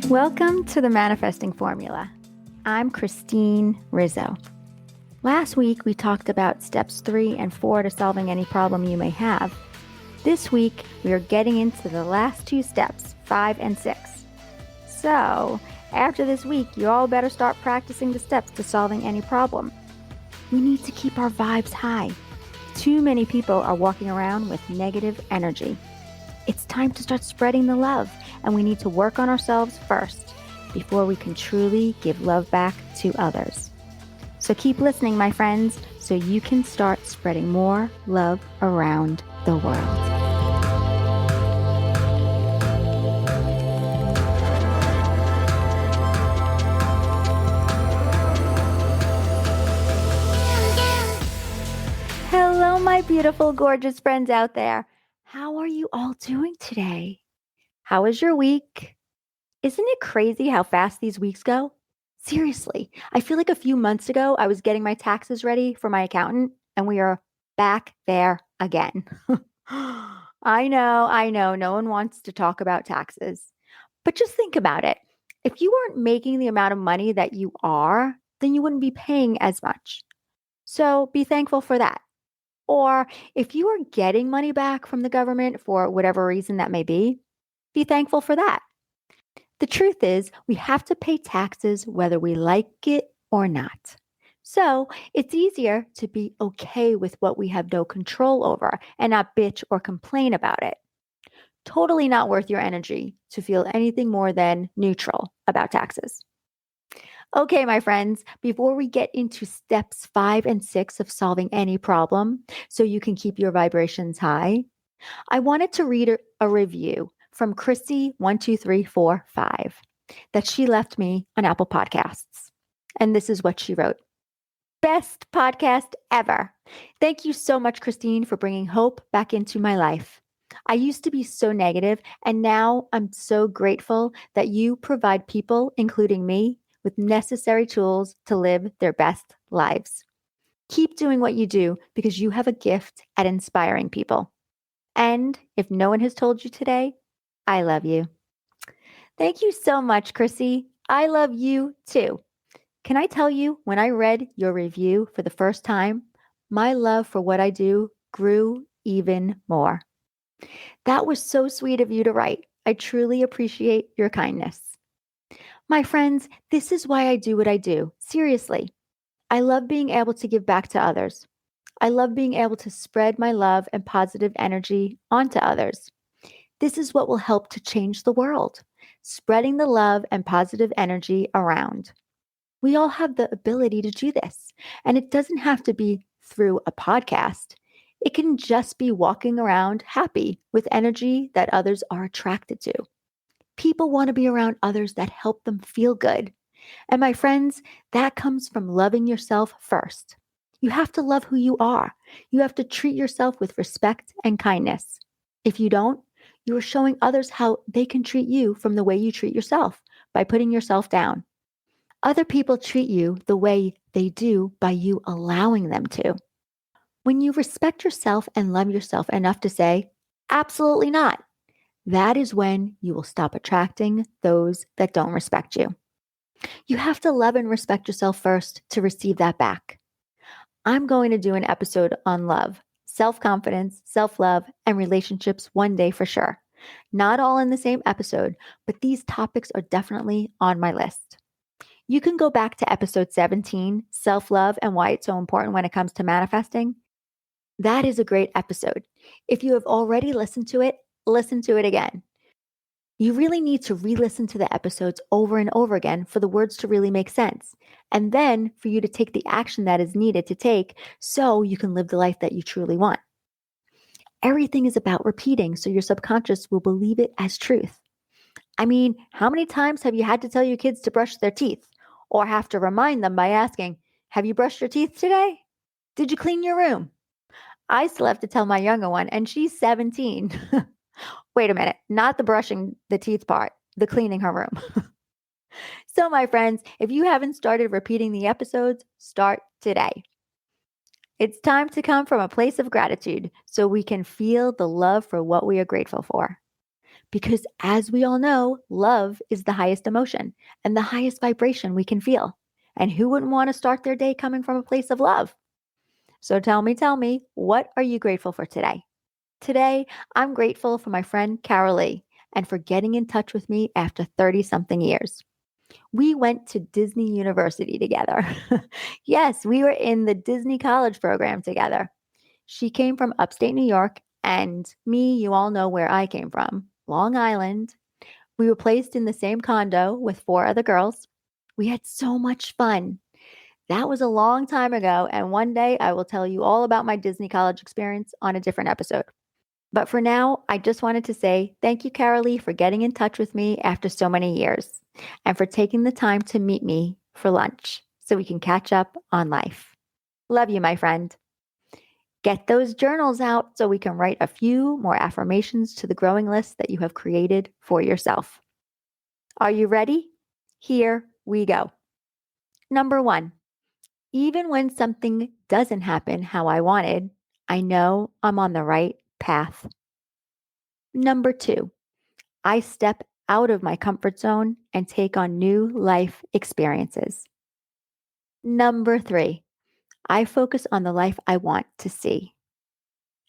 Welcome to the Manifesting Formula. I'm Christine Rizzo. Last week, we talked about steps 3 and 4 to solving any problem you may have. This week, we are getting into the last 2 steps, 5 and 6. So, after this week, you all better start practicing the steps to solving any problem. We need to keep our vibes high. Too many people are walking around with negative energy. It's time to start spreading the love, and we need to work on ourselves first before we can truly give love back to others. So keep listening, my friends, so you can start spreading more love around the world. Hello, my beautiful, gorgeous friends out there. How are you all doing today? How was your week? Isn't it crazy how fast these weeks go? Seriously, I feel like a few months ago, I was getting my taxes ready for my accountant, and we are back there again. I know, no one wants to talk about taxes. But just think about it. If you weren't making the amount of money that you are, then you wouldn't be paying as much. So be thankful for that. Or if you are getting money back from the government for whatever reason that may be thankful for that. The truth is, we have to pay taxes whether we like it or not. So it's easier to be okay with what we have no control over and not bitch or complain about it. Totally not worth your energy to feel anything more than neutral about taxes. Okay, my friends, before we get into steps 5 and 6 of solving any problem so you can keep your vibrations high, I wanted to read a review from Chrissy12345 that she left me on Apple Podcasts. And this is what she wrote. Best podcast ever. Thank you so much, Christine, for bringing hope back into my life. I used to be so negative, and now I'm so grateful that you provide people, including me, with necessary tools to live their best lives. Keep doing what you do because you have a gift at inspiring people. And if no one has told you today, I love you. Thank you so much, Chrissy. I love you too. Can I tell you, when I read your review for the first time, my love for what I do grew even more. That was so sweet of you to write. I truly appreciate your kindness. My friends, this is why I do what I do. Seriously. I love being able to give back to others. I love being able to spread my love and positive energy onto others. This is what will help to change the world, spreading the love and positive energy around. We all have the ability to do this, and it doesn't have to be through a podcast. It can just be walking around happy with energy that others are attracted to. People want to be around others that help them feel good. And my friends, that comes from loving yourself first. You have to love who you are. You have to treat yourself with respect and kindness. If you don't, you are showing others how they can treat you from the way you treat yourself, by putting yourself down. Other people treat you the way they do by you allowing them to. When you respect yourself and love yourself enough to say, absolutely not, that is when you will stop attracting those that don't respect you. You have to love and respect yourself first to receive that back. I'm going to do an episode on love, self-confidence, self-love, and relationships one day for sure. Not all in the same episode, but these topics are definitely on my list. You can go back to episode 17, self-love and why it's so important when it comes to manifesting. That is a great episode. If you have already listened to it, listen to it again. You really need to re-listen to the episodes over and over again for the words to really make sense. And then for you to take the action that is needed to take so you can live the life that you truly want. Everything is about repeating so your subconscious will believe it as truth. I mean, how many times have you had to tell your kids to brush their teeth? Or have to remind them by asking, have you brushed your teeth today? Did you clean your room? I still have to tell my younger one, and she's 17. Wait a minute, not the brushing the teeth part, the cleaning her room. So, my friends, if you haven't started repeating the episodes, start today. It's time to come from a place of gratitude so we can feel the love for what we are grateful for. Because as we all know, love is the highest emotion and the highest vibration we can feel. And who wouldn't want to start their day coming from a place of love? So tell me, what are you grateful for today? Today, I'm grateful for my friend Carol Lee and for getting in touch with me after 30 something years. We went to Disney University together. Yes, we were in the Disney College program together. She came from upstate New York, and me, you all know where I came from, Long Island. We were placed in the same condo with 4 other girls. We had so much fun. That was a long time ago, and one day I will tell you all about my Disney College experience on a different episode. But for now, I just wanted to say thank you, Carolee, for getting in touch with me after so many years and for taking the time to meet me for lunch so we can catch up on life. Love you, my friend. Get those journals out so we can write a few more affirmations to the growing list that you have created for yourself. Are you ready? Here we go. Number 1, even when something doesn't happen how I wanted, I know I'm on the right path. Number 2, I step out of my comfort zone and take on new life experiences. Number 3, I focus on the life I want to see.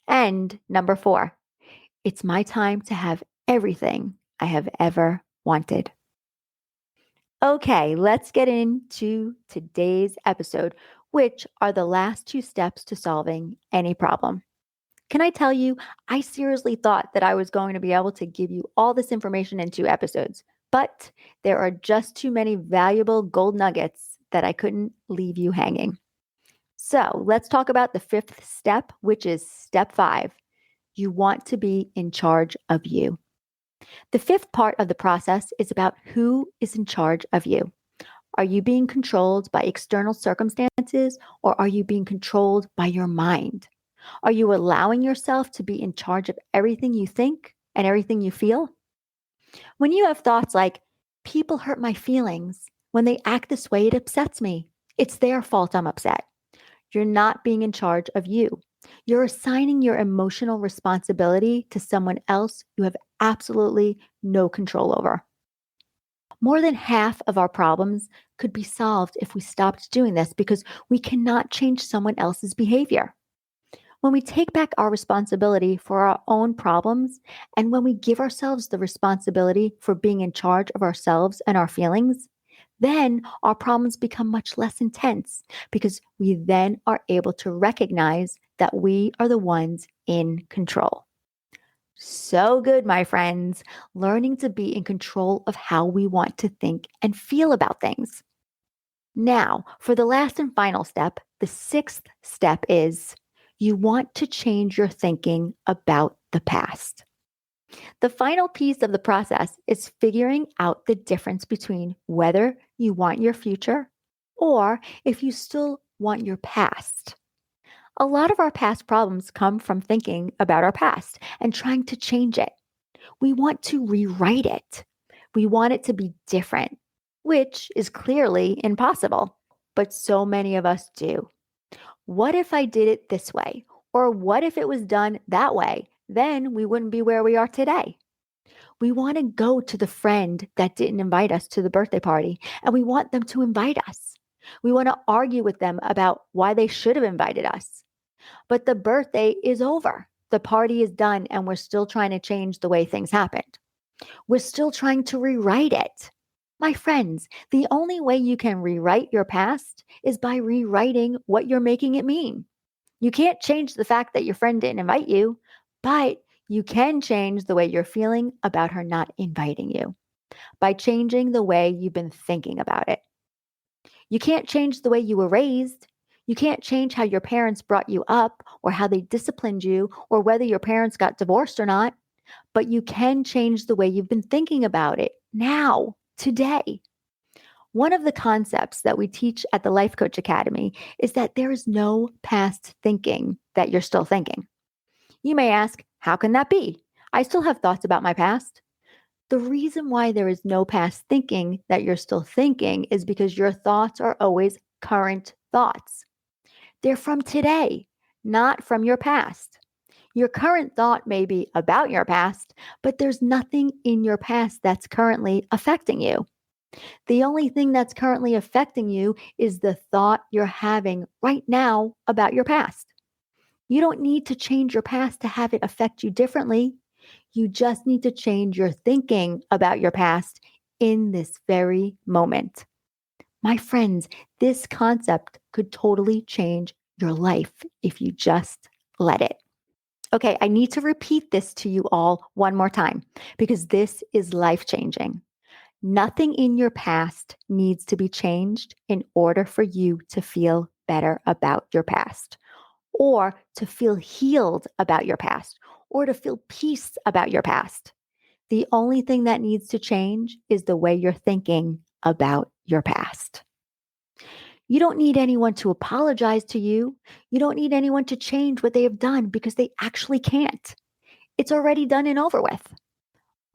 And number 4, it's my time to have everything I have ever wanted. Okay, let's get into today's episode, which are the last 2 steps to solving any problem. Can I tell you, I seriously thought that I was going to be able to give you all this information in 2 episodes, but there are just too many valuable gold nuggets that I couldn't leave you hanging. So let's talk about the 5th step, which is step 5. You want to be in charge of you. The 5th part of the process is about who is in charge of you. Are you being controlled by external circumstances, or are you being controlled by your mind? Are you allowing yourself to be in charge of everything you think and everything you feel? When you have thoughts like, people hurt my feelings, when they act this way, it upsets me. It's their fault I'm upset. You're not being in charge of you. You're assigning your emotional responsibility to someone else you have absolutely no control over. More than half of our problems could be solved if we stopped doing this because we cannot change someone else's behavior. When we take back our responsibility for our own problems, and when we give ourselves the responsibility for being in charge of ourselves and our feelings, then our problems become much less intense because we then are able to recognize that we are the ones in control. So good, my friends, learning to be in control of how we want to think and feel about things. Now, for the last and final step, the 6th step is you want to change your thinking about the past. The final piece of the process is figuring out the difference between whether you want your future or if you still want your past. A lot of our past problems come from thinking about our past and trying to change it. We want to rewrite it. We want it to be different, which is clearly impossible, but so many of us do. What if I did it this way? Or what if it was done that way? Then we wouldn't be where we are today. We want to go to the friend that didn't invite us to the birthday party, and we want them to invite us. We want to argue with them about why they should have invited us. But the birthday is over. The party is done, and we're still trying to change the way things happened. We're still trying to rewrite it. My friends, the only way you can rewrite your past is by rewriting what you're making it mean. You can't change the fact that your friend didn't invite you, but you can change the way you're feeling about her not inviting you by changing the way you've been thinking about it. You can't change the way you were raised. You can't change how your parents brought you up or how they disciplined you or whether your parents got divorced or not, but you can change the way you've been thinking about it now, today. One of the concepts that we teach at the Life Coach Academy is that there is no past thinking that you're still thinking. You may ask, how can that be? I still have thoughts about my past. The reason why there is no past thinking that you're still thinking is because your thoughts are always current thoughts. They're from today, not from your past. Your current thought may be about your past, but there's nothing in your past that's currently affecting you. The only thing that's currently affecting you is the thought you're having right now about your past. You don't need to change your past to have it affect you differently. You just need to change your thinking about your past in this very moment. My friends, this concept could totally change your life if you just let it. Okay, I need to repeat this to you all one more time because this is life changing. Nothing in your past needs to be changed in order for you to feel better about your past, or to feel healed about your past, or to feel peace about your past. The only thing that needs to change is the way you're thinking about your past. You don't need anyone to apologize to you. You don't need anyone to change what they have done because they actually can't. It's already done and over with.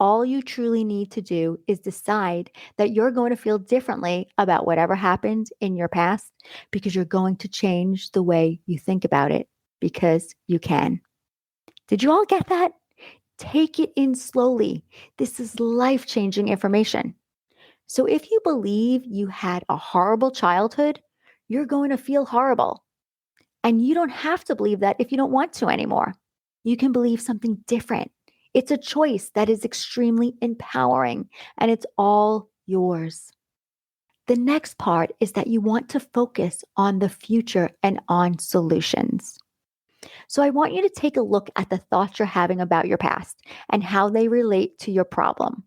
All you truly need to do is decide that you're going to feel differently about whatever happened in your past because you're going to change the way you think about it because you can. Did you all get that? Take it in slowly. This is life-changing information. So if you believe you had a horrible childhood, you're going to feel horrible. And you don't have to believe that if you don't want to anymore. You can believe something different. It's a choice that is extremely empowering, and it's all yours. The next part is that you want to focus on the future and on solutions. So I want you to take a look at the thoughts you're having about your past and how they relate to your problem.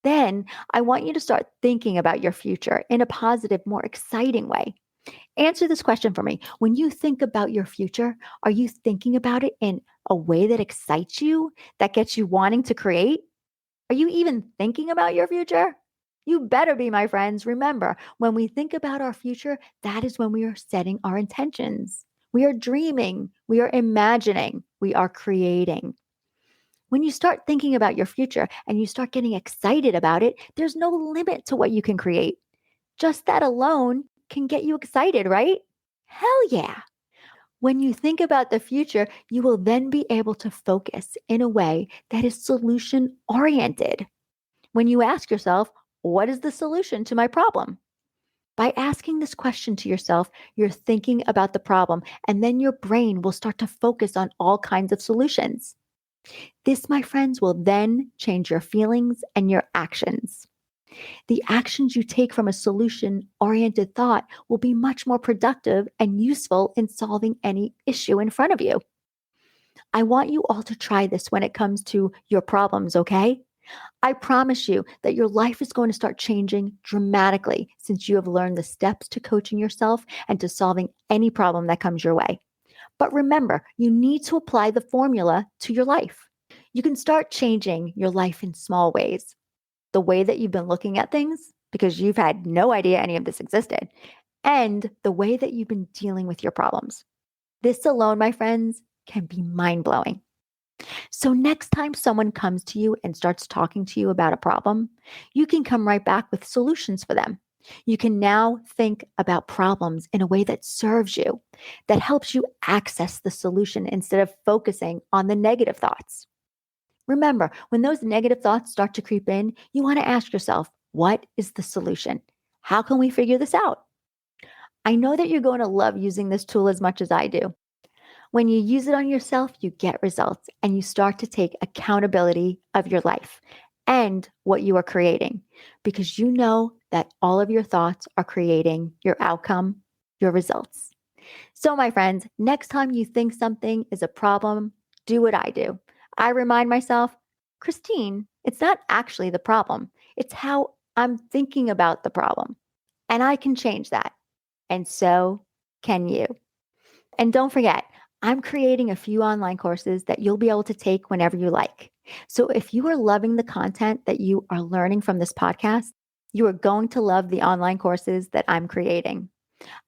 Then I want you to start thinking about your future in a positive, more exciting way. Answer this question for me. When you think about your future, are you thinking about it in a way that excites you, that gets you wanting to create? Are you even thinking about your future? You better be, my friends. Remember, when we think about our future, that is when we are setting our intentions. We are dreaming, we are imagining, we are creating. When you start thinking about your future and you start getting excited about it, there's no limit to what you can create. Just that alone can get you excited, right? Hell yeah. When you think about the future, you will then be able to focus in a way that is solution oriented. When you ask yourself, what is the solution to my problem? By asking this question to yourself, you're thinking about the problem, and then your brain will start to focus on all kinds of solutions. This, my friends, will then change your feelings and your actions. The actions you take from a solution oriented thought will be much more productive and useful in solving any issue in front of you. I want you all to try this when it comes to your problems, okay? I promise you that your life is going to start changing dramatically since you have learned the steps to coaching yourself and to solving any problem that comes your way. But remember, you need to apply the formula to your life. You can start changing your life in small ways. The way that you've been looking at things, because you've had no idea any of this existed, and the way that you've been dealing with your problems. This alone, my friends, can be mind blowing. So, next time someone comes to you and starts talking to you about a problem, you can come right back with solutions for them. You can now think about problems in a way that serves you, that helps you access the solution instead of focusing on the negative thoughts. Remember, when those negative thoughts start to creep in, you want to ask yourself, what is the solution? How can we figure this out? I know that you're going to love using this tool as much as I do. When you use it on yourself, you get results and you start to take accountability of your life and what you are creating because you know that all of your thoughts are creating your outcome, your results. So, my friends, next time you think something is a problem, do what I do. I remind myself, Christine, it's not actually the problem. It's how I'm thinking about the problem. And I can change that. And so can you. And don't forget, I'm creating a few online courses that you'll be able to take whenever you like. So if you are loving the content that you are learning from this podcast, you are going to love the online courses that I'm creating.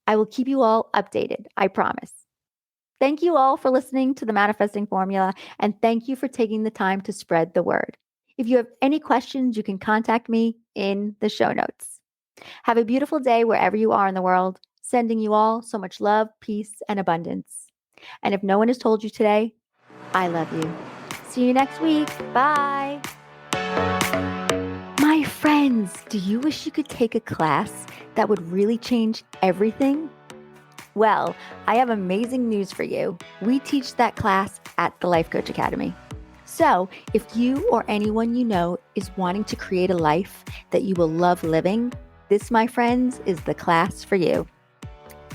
I will keep you all updated, I promise. Thank you all for listening to the Manifesting Formula, and thank you for taking the time to spread the word. If you have any questions, you can contact me in the show notes. Have a beautiful day wherever you are in the world, sending you all so much love, peace, and abundance. And if no one has told you today, I love you. See you next week. Bye. My friends, do you wish you could take a class that would really change everything? Well, I have amazing news for you. We teach that class at the Life Coach Academy. So, if you or anyone you know is wanting to create a life that you will love living, this, my friends, is the class for you.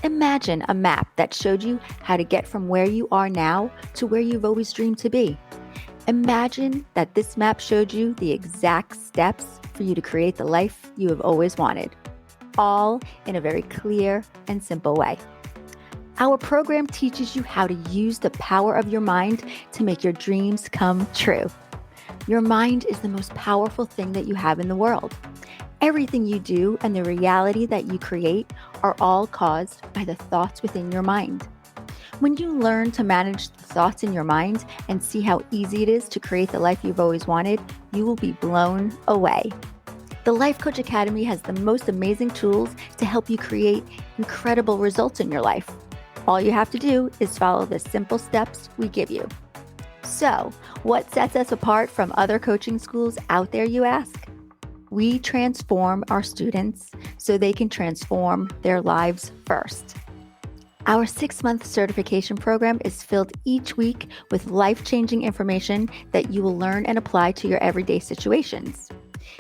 Imagine a map that showed you how to get from where you are now to where you've always dreamed to be. Imagine that this map showed you the exact steps for you to create the life you have always wanted, all in a very clear and simple way. Our program teaches you how to use the power of your mind to make your dreams come true. Your mind is the most powerful thing that you have in the world. Everything you do and the reality that you create are all caused by the thoughts within your mind. When you learn to manage the thoughts in your mind and see how easy it is to create the life you've always wanted, you will be blown away. The Life Coach Academy has the most amazing tools to help you create incredible results in your life. All you have to do is follow the simple steps we give you. So, what sets us apart from other coaching schools out there, you ask? We transform our students so they can transform their lives first. Our 6-month certification program is filled each week with life-changing information that you will learn and apply to your everyday situations.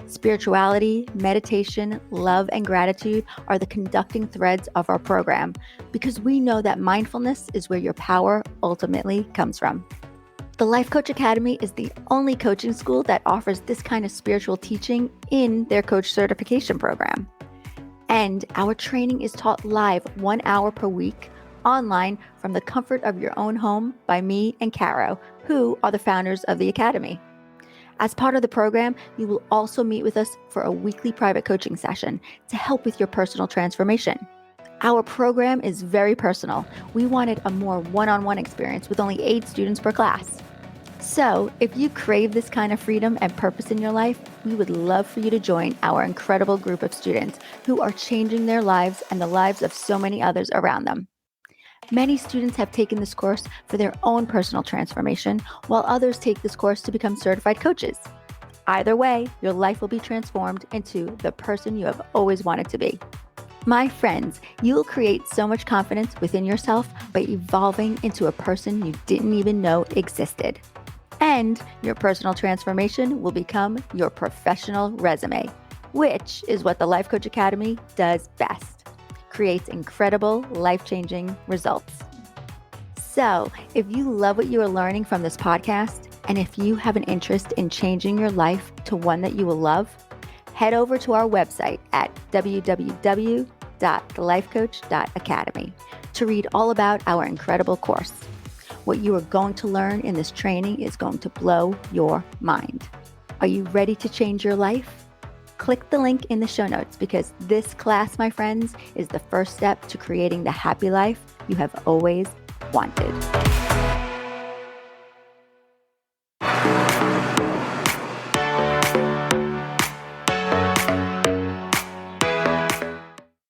Spirituality, meditation, love, and gratitude are the conducting threads of our program because we know that mindfulness is where your power ultimately comes from. The Life Coach Academy is the only coaching school that offers this kind of spiritual teaching in their coach certification program. And our training is taught live 1 hour per week online from the comfort of your own home by me and Caro, who are the founders of the Academy. As part of the program, you will also meet with us for a weekly private coaching session to help with your personal transformation. Our program is very personal. We wanted a more one-on-one experience with only 8 students per class. So, if you crave this kind of freedom and purpose in your life, we would love for you to join our incredible group of students who are changing their lives and the lives of so many others around them. Many students have taken this course for their own personal transformation, while others take this course to become certified coaches. Either way, your life will be transformed into the person you have always wanted to be. My friends, you will create so much confidence within yourself by evolving into a person you didn't even know existed. And your personal transformation will become your professional resume, which is what the Life Coach Academy does best. Creates incredible, life-changing results. So, if you love what you are learning from this podcast, and if you have an interest in changing your life to one that you will love, head over to our website at www.thelifecoach.academy to read all about our incredible course. What you are going to learn in this training is going to blow your mind. Are you ready to change your life? Click the link in the show notes because this class, my friends, is the first step to creating the happy life you have always wanted.